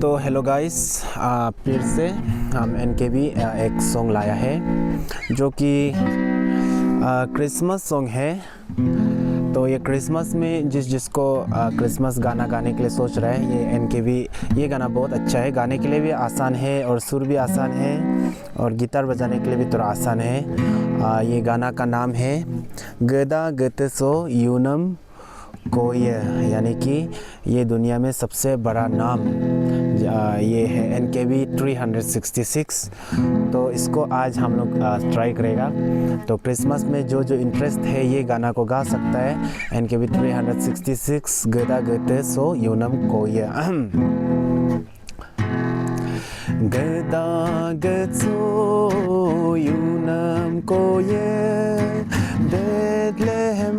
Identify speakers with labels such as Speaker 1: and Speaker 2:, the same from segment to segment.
Speaker 1: तो hello guys, फिर से हम NKB एक सॉन्ग लाया है जो कि क्रिसमस सॉन्ग है। तो ये क्रिसमस में जिसको क्रिसमस गाना गाने के लिए सोच रहा है, ये NKB ये गाना बहुत अच्छा है। गाने के लिए भी आसान है और सुर भी आसान है और गिटार बजाने के लिए भी थोड़ा आसान है। ये गाना का नाम है गदा गतसो यूनम कोय, यानी कि ये दुनिया में सबसे बड़ा नाम ये है NKB 366। तो इसको आज हम लोग ट्राई करेगा। तो क्रिसमस में जो इंटरेस्ट है ये गाना को गा सकता है। NKB 366 गदा गते सो यूनम कोय। गदा गतसो यूनम कोय Bethlehem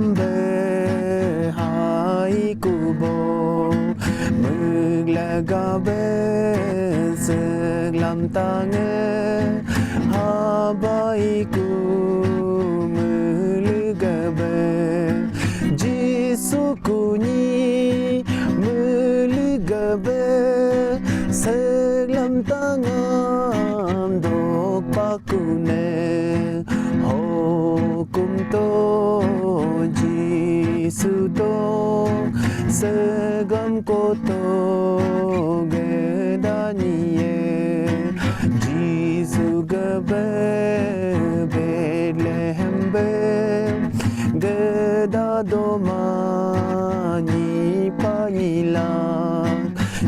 Speaker 1: hai kubo Muglagabe seglam tange habaiku mulgabe Jisu kuni mulgabe seglam tangam dok pakune Hukum to Jisu to segam ko to gedaniye Jisu gabe Bethlehem be geda domani panilang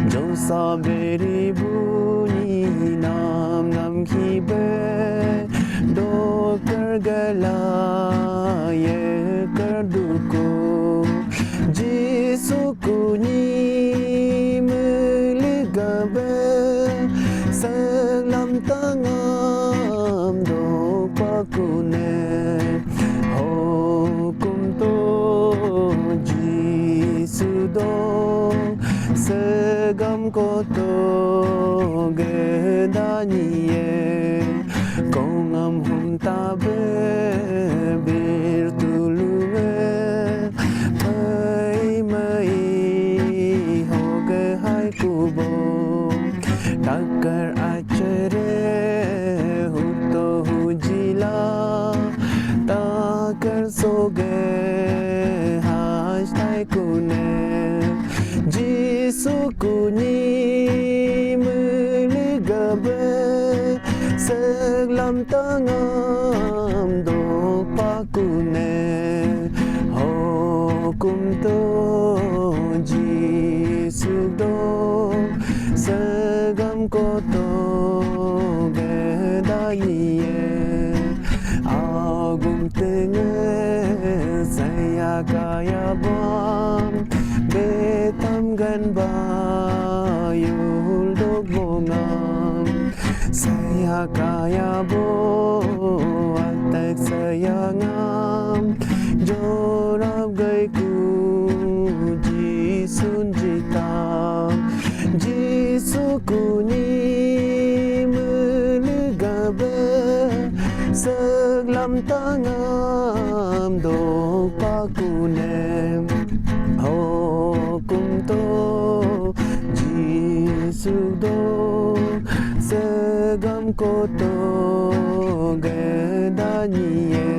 Speaker 1: jo saberi buni nam khibe Dokar galaya karduko Jisu kuni meligabe Seglam tangam dopakune Hukum to Jisu do Segam koto gedaniye Kongam huntabe birtulume mai hoge hai kubo Takar achere huto hujila Takar soge hashtag kune Jisu kuni meligabe Seglam tangam dok pakune Hukum to Jisu do Segam koto gedaniye Agum tenge saya kaya bam Betam gan bayul dok bongam Saya kaya bo atak sayangam Jorab gaiku Jisun jitam Jisu kuni meligabe Seglam tangam dok pakunem Hukum to Jisu do Segam koto gedaniye